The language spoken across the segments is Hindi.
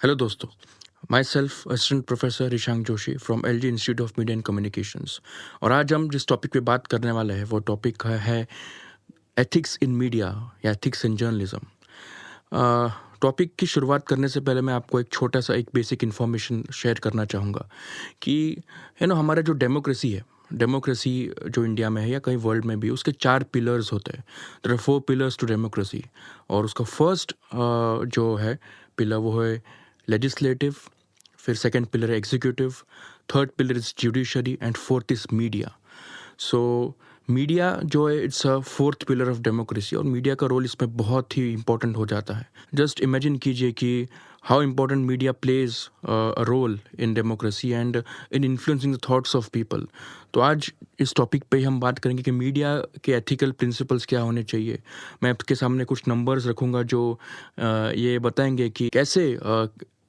हेलो दोस्तों, my self assistant professor Ishank Joshi from L G institute of media and communications. और आज हम जिस टॉपिक पे बात करने वाले हैं वो टॉपिक है एथिक्स इन मीडिया या एथिक्स इन जर्नलिज्म। टॉपिक की शुरुआत करने से पहले मैं आपको एक छोटा सा एक बेसिक इन्फॉर्मेशन शेयर करना चाहूँगा कि हमारा जो डेमोक्रेसी जो इंडिया में है या कहीं वर्ल्ड में भी, उसके 4 पिलर्स होते हैं। There are 4 pillars to democracy. और उसका फर्स्ट जो है पिलर वो है लेजिस्लेटिव, फिर सेकंड पिलर है executive, third pillar is judiciary and fourth is media. So media जो है it's a fourth pillar of democracy, और मीडिया का रोल इसमें बहुत ही इंपॉर्टेंट हो जाता है। जस्ट इमेजिन कीजिए कि how important media plays a role in democracy and in influencing the thoughts of people. तो आज इस टॉपिक पे ही हम बात करेंगे कि मीडिया के एथिकल प्रिंसिपल्स क्या होने चाहिए। मैं आपके सामने कुछ नंबर्स रखूँगा जो ये बताएंगे कि कैसे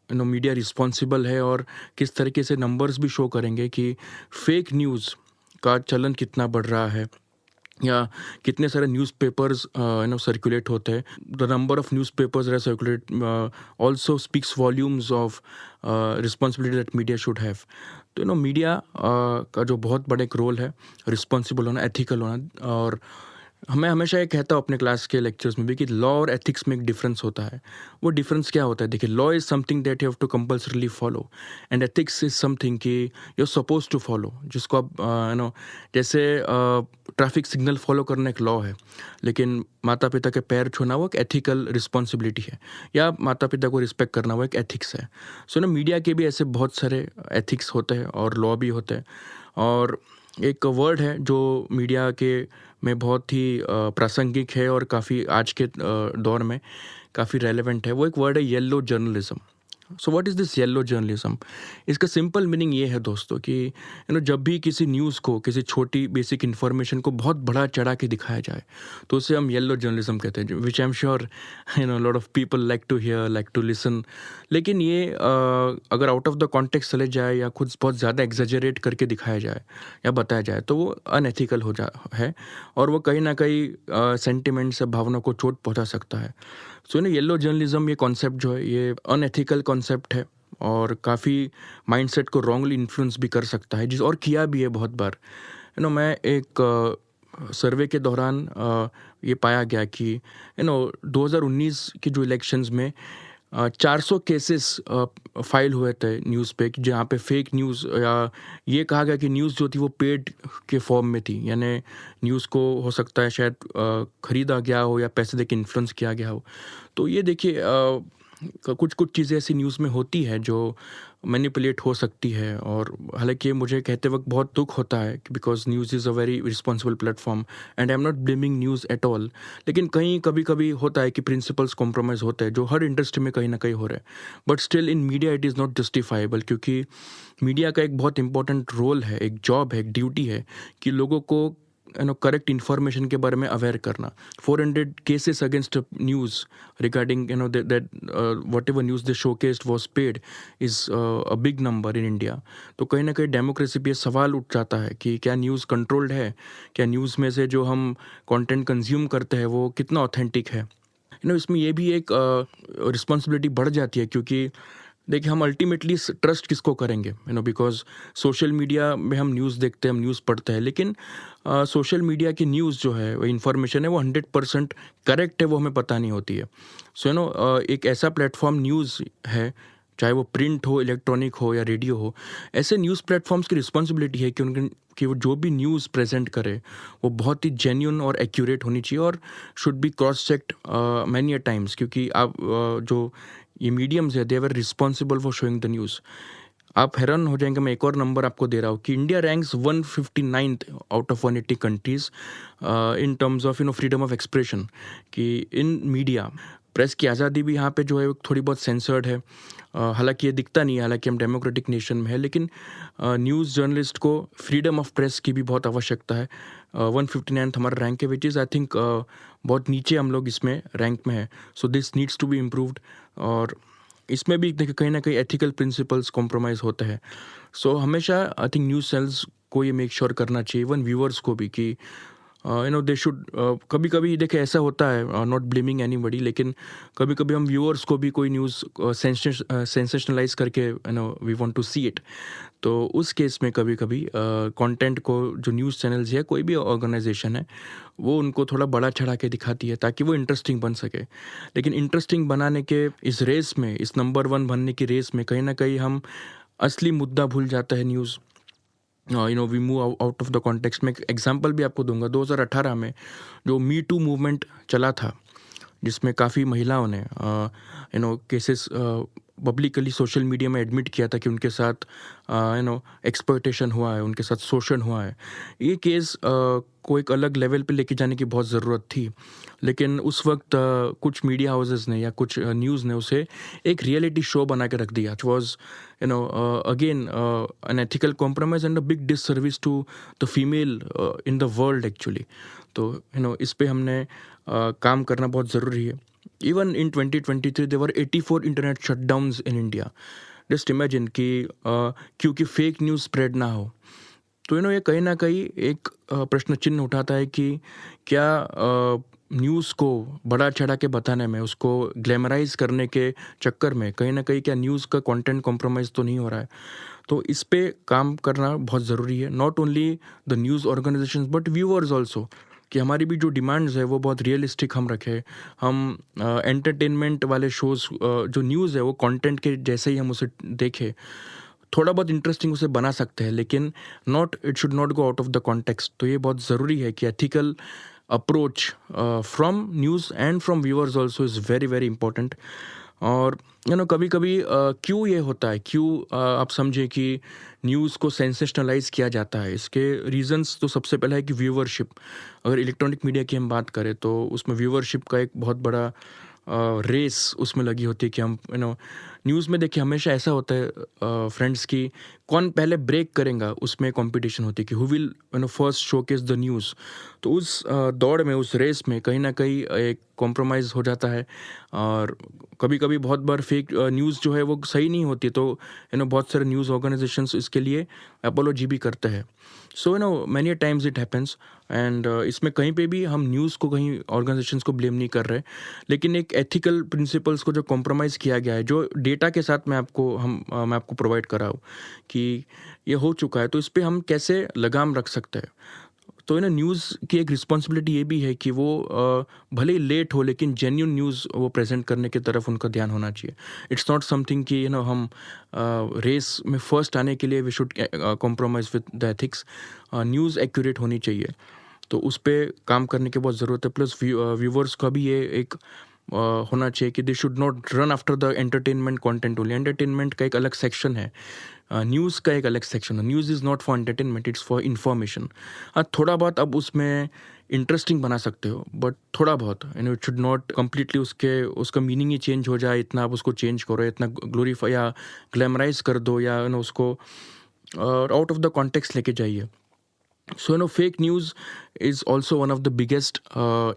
मीडिया रिस्पॉन्सिबल है, और किस तरीके से नंबर्स भी शो करेंगे कि फेक न्यूज़ का चलन कितना बढ़ रहा है, या कितने सारे न्यूज़पेपर्स सर्कुलेट होते हैं। The number of newspapers that circulate also speaks volumes of responsibility that media should have. तो मीडिया का जो बहुत बड़ा एक रोल है रिस्पॉन्सिबल होना, एथिकल होना। और मैं हमेशा ये कहता हूँ अपने क्लास के लेक्चर्स में भी कि लॉ और एथिक्स में एक डिफरेंस होता है। वो डिफरेंस क्या होता है? देखिए, law is something that you have to compulsorily follow, and ethics is something कि you are suppose to follow, जिसको आप जैसे ट्रैफिक सिग्नल फॉलो करना एक लॉ है, लेकिन माता पिता के पैर छूना वो एक एथिकल रिस्पॉन्सिबिलिटी है, या माता पिता को रिस्पेक्ट करना वो एक एथिक्स है। सो मीडिया के भी ऐसे बहुत सारे एथिक्स होते हैं और लॉ भी होते हैं। और एक वर्ड है जो मीडिया के में बहुत ही प्रासंगिक है और काफ़ी आज के दौर में काफ़ी रेलेवेंट है। वो एक वर्ड है yellow journalism. So what is this yellow journalism? इसका सिंपल मीनिंग ये है दोस्तों कि जब भी किसी न्यूज़ को, किसी छोटी बेसिक इन्फॉर्मेशन को बहुत बड़ा चढ़ा के दिखाया जाए, तो उसे हम येलो जर्नलिज्म कहते हैं, which I am sure lot of people like to hear, like to listen. लेकिन ये अगर आउट ऑफ द कॉन्टेक्स्ट चले जाए या खुद बहुत ज़्यादा एग्जेजरेट करके दिखाया जाए या बताया जाए, तो वो अनएथिकल है, और वो कहीं ना कहीं सेंटिमेंट्स या भावनाओं को चोट पहुंचा सकता है। सो येलो जर्नलिज्म ये कॉन्सेप्ट जो है ये अनएथिकल कॉन्सेप्ट है, और काफ़ी माइंडसेट को रॉन्गली इन्फ्लुएंस भी कर सकता है, जिस और किया भी है बहुत बार। मैं एक सर्वे के दौरान ये पाया गया कि 2019 के जो इलेक्शंस में 400 केसेस फाइल हुए थे न्यूज़ पे, कि जहाँ पे फेक न्यूज़, या ये कहा गया कि न्यूज़ जो थी वो पेड के फॉर्म में थी, यानी न्यूज़ को हो सकता है शायद ख़रीदा गया हो या पैसे दे के इन्फ्लुएंस किया गया हो। तो ये देखिए, कुछ कुछ चीज़ें ऐसी न्यूज़ में होती है जो मैनिपुलेट हो सकती है। और हालांकि मुझे कहते वक्त बहुत दुख होता है, because news is a very responsible platform and I am not blaming news at all. लेकिन कहीं कभी कभी होता है कि प्रिंसिपल्स कॉम्प्रोमाइज़ होते हैं, जो हर इंडस्ट्री में कहीं ना कहीं हो रहे हैं। But still in media it is not justifiable, क्योंकि मीडिया का एक बहुत इंपॉर्टेंट रोल है, एक जॉब है, एक ड्यूटी है कि लोगों को करेक्ट इन्फॉर्मेशन के बारे में अवेयर करना। 400 cases against news regarding that what ever news they showcased was paid is a big number in India. तो कहीं ना कहीं डेमोक्रेसी पे ये सवाल उठ जाता है कि क्या न्यूज़ कंट्रोल्ड है, क्या न्यूज़ में से जो हम कंटेंट कंज्यूम करते हैं वो कितना ऑथेंटिक है। इसमें ये भी एक रिस्पॉन्सिबिलिटी बढ़ जाती है, क्योंकि देखिए, हम अल्टीमेटली ट्रस्ट किसको करेंगे, बिकॉज सोशल मीडिया में हम न्यूज़ देखते हैं, हम न्यूज़ पढ़ते हैं, लेकिन सोशल मीडिया की न्यूज़ जो है, वो इन्फॉर्मेशन है, वो 100% करेक्ट है वो हमें पता नहीं होती है। सो एक ऐसा प्लेटफॉर्म न्यूज़ है, चाहे वो प्रिंट हो, इलेक्ट्रॉनिक हो या रेडियो हो, ऐसे न्यूज़ प्लेटफॉर्म्स की रिस्पॉन्सिबिलिटी है कि वो जो भी न्यूज़ प्रेजेंट करे वो बहुत ही जेन्युइन और एक्यूरेट होनी चाहिए, और should be cross checked many a times, क्योंकि आप जो ये मीडियम्स है, they were responsible for showing the news. आप हैरान हो जाएंगे, मैं एक और नंबर आपको दे रहा हूँ कि India ranks 159th out of 180 countries in terms of freedom of expression, कि इन मीडिया प्रेस की आज़ादी भी यहाँ पे जो है थोड़ी बहुत सेंसर्ड है। हालांकि ये दिखता नहीं है, हालांकि हम डेमोक्रेटिक नेशन में है, लेकिन न्यूज़ जर्नलिस्ट को फ्रीडम ऑफ प्रेस की भी बहुत आवश्यकता है। 159th हमारा रैंक है, विच इज़ आई थिंक बहुत नीचे हम लोग इसमें रैंक में है। So this needs to be improved, और इसमें भी देखिए कहीं ना कहीं एथिकल प्रिंसिपल्स कॉम्प्रोमाइज़ होते हैं। सो हमेशा आई थिंक न्यूज़ सेल्स को ये मेक श्योर करना चाहिए, इवन व्यूअर्स को भी, कि दे शुड, कभी कभी देखे ऐसा होता है, नॉट ब्लेमिंग एनीबडी, लेकिन कभी कभी हम व्यूअर्स को भी कोई न्यूज़ सेंसेशनलाइज करके we want to see it. तो उस केस में कभी कभी कंटेंट को जो न्यूज़ चैनल्स है, कोई भी ऑर्गेनाइजेशन है, वो उनको थोड़ा बड़ा चढ़ा के दिखाती है ताकि वो इंटरेस्टिंग बन सके। लेकिन इंटरेस्टिंग बनाने के इस रेस में, इस नंबर वन बनने की रेस में, कहीं ना कहीं हम असली मुद्दा भूल जाता है news. We move out of the context. में एक एग्जांपल भी आपको दूंगा। 2018 में जो मी टू मूवमेंट चला था, जिसमें काफ़ी महिलाओं ने केसेस पब्लिकली सोशल मीडिया में एडमिट किया था कि उनके साथ एक्सप्लॉयटेशन हुआ है, उनके साथ शोषण हुआ है। ये केस को एक अलग लेवल पे लेके जाने की बहुत ज़रूरत थी, लेकिन उस वक्त कुछ मीडिया हाउसेस ने या कुछ न्यूज़ ने उसे एक रियलिटी शो बना के रख दिया। It was again an ethical compromise and a big disservice to the female in the world actually. तो इस पे हमने काम करना बहुत ज़रूरी है। Even in 2023 there were 84 internet shutdowns in India. Just imagine कि क्योंकि फेक न्यूज़ स्प्रेड ना हो। तो ये कहीं ना कहीं एक प्रश्न चिन्ह उठाता है कि क्या न्यूज़ को बड़ा चढ़ा के बताने में, उसको ग्लैमराइज करने के चक्कर में कहीं ना कहीं क्या न्यूज़ का कंटेंट कॉम्प्रोमाइज़ तो नहीं हो रहा है। तो इस पे काम करना बहुत ज़रूरी है, not only the news organisations but viewers also, कि हमारी भी जो डिमांड्स है वो बहुत रियलिस्टिक हम रखें। हम एंटरटेनमेंट वाले शोज़, जो न्यूज़ है वो कंटेंट के जैसे ही हम उसे देखें, थोड़ा बहुत इंटरेस्टिंग उसे बना सकते हैं, लेकिन it should not go out of the context. तो ये बहुत ज़रूरी है कि ethical approach from news and from viewers also is very very important. और कभी कभी क्यों ये होता है, क्यों आप समझे कि न्यूज़ को सेंसेशनलाइज किया जाता है, इसके रीजंस तो सबसे पहला है कि व्यूअरशिप। अगर इलेक्ट्रॉनिक मीडिया की हम बात करें तो उसमें व्यूअरशिप का एक बहुत बड़ा रेस उसमें लगी होती है कि हम न्यूज़ में देखिए हमेशा ऐसा होता है फ्रेंड्स कि कौन पहले ब्रेक करेगा, उसमें कंपटीशन होती है कि who will first showcase the news. तो उस दौड़ में, उस रेस में कहीं ना कहीं एक कॉम्प्रोमाइज़ हो जाता है। और कभी कभी बहुत बार फेक न्यूज़ जो है वो सही नहीं होती, तो बहुत सारे न्यूज़ ऑर्गेनाइजेशंस इसके लिए अपोलॉजी भी करते हैं। So many times it happens. And इसमें कहीं पे भी हम न्यूज़ को, कहीं ऑर्गेनाइजेशंस को ब्लेम नहीं कर रहे, लेकिन एक एथिकल प्रिंसिपल्स को जो कॉम्प्रोमाइज़ किया गया है, जो डेटा के साथ मैं आपको प्रोवाइड कर रहा हूँ कि ये हो चुका है, तो इस पर हम कैसे लगाम रख सकते हैं। तो न्यूज़ की एक रिस्पॉन्सिबिलिटी ये भी है कि वो भले ही लेट हो, लेकिन जेन्यून न्यूज़ वो प्रेजेंट करने की तरफ उनका ध्यान होना चाहिए। इट्स नॉट समथिंग कि हम रेस में फर्स्ट आने के लिए we should compromise with the ethics. News accurate होनी चाहिए, तो उस पर काम करने की बहुत ज़रूरत है। प्लस व्यूवर्स का भी ये एक होना चाहिए कि they should not run after the entertainment content only. Entertainment का एक अलग सेक्शन है, न्यूज़ का एक अलग सेक्शन है। News is not for entertainment, it's for information. थोड़ा बहुत अब उसमें इंटरेस्टिंग बना सकते हो, बट थोड़ा बहुत इट शुड नॉट कम्प्लीटली उसका मीनिंग ही चेंज हो जाए, इतना आप उसको चेंज करो, इतना ग्लोरीफाई या ग्लैमराइज कर दो, या उसको आउट ऑफ द कॉन्टेक्स्ट लेके जाइए। So fake news is also one of the biggest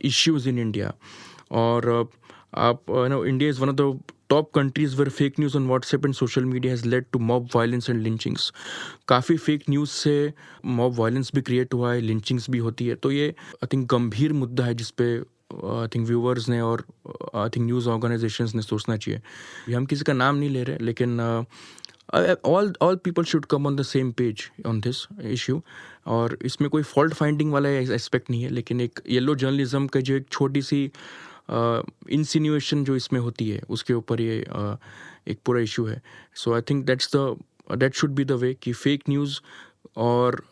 issues in India. और आप India is one of the top countries where fake news on WhatsApp and social media has led to mob violence and lynchings. काफ़ी फेक न्यूज़ से mob violence भी क्रिएट हुआ है, lynchings भी होती है। तो ये आई थिंक गंभीर मुद्दा है, जिसपे आई थिंक व्यूअर्स ने और आई थिंक न्यूज़ ऑर्गेनाइजेशंस ने सोचना चाहिए। ये हम किसी का नाम नहीं ले रहे, लेकिन all people should come on the same page on this issue। और इसमें कोई फॉल्ट फाइंडिंग वाला एस्पेक्ट नहीं है, लेकिन एक येलो जर्नलिज्म का जो एक छोटी सी इंसिन्यूएशन जो इसमें होती है, उसके ऊपर ये एक पूरा इशू है। So I think that should be the way कि फेक न्यूज़ और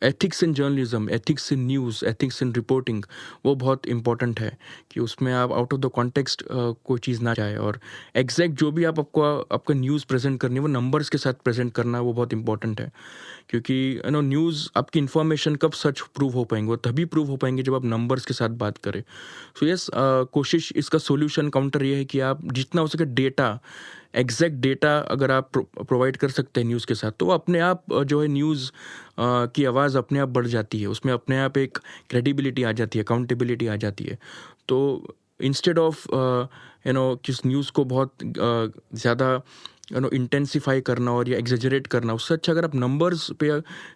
ethics in journalism, ethics in news, ethics in reporting, वो बहुत इंपॉर्टेंट है कि उसमें आप आउट ऑफ द कॉन्टेक्स्ट कोई चीज़ ना जाए। और एग्जैक्ट जो भी आपका न्यूज़ प्रेजेंट करनी है, वो नंबर्स के साथ प्रेजेंट करना, वो बहुत इंपॉर्टेंट है। क्योंकि न्यूज़, आपकी इन्फॉर्मेशन कब सच प्रूव हो पाएंगे, वो तभी प्रूव हो पाएंगे जब आप नंबर्स के साथ बात करें। सो यस, कोशिश, इसका सोल्यूशन काउंटर ये है कि आप जितना हो सके डेटा, एग्जैक्ट डेटा अगर आप प्रोवाइड कर सकते हैं न्यूज़ के साथ, तो अपने आप जो है न्यूज़ की आवाज़ अपने आप बढ़ जाती है, उसमें अपने आप एक क्रेडिबिलिटी आ जाती है, अकाउंटेबिलिटी आ जाती है। तो इंस्टेड ऑफ किस न्यूज़ को बहुत ज़्यादा इंटेंसिफाई करना और या एग्जेजरेट करना, उससे अच्छा अगर आप नंबर्स पे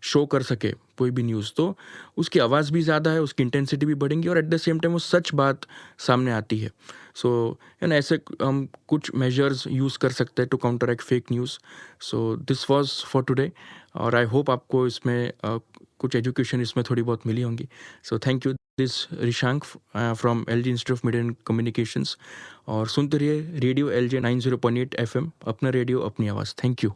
शो कर सके कोई भी न्यूज़, तो उसकी आवाज़ भी ज़्यादा है, उसकी इंटेंसिटी भी बढ़ेंगी और एट द सेम टाइम वो सच बात सामने आती है. सो ऐसे हम कुछ मेजर्स यूज़ कर सकते हैं टू काउंटर एक fake news. So this was for today, और आई होप आपको इसमें कुछ एजुकेशन इसमें थोड़ी बहुत मिली होंगी. So thank you. This Rishank from LG institute of media and communications. और सुनते रहिए रेडियो LG 90.8 FM, अपना रेडियो अपनी आवाज़. Thank you.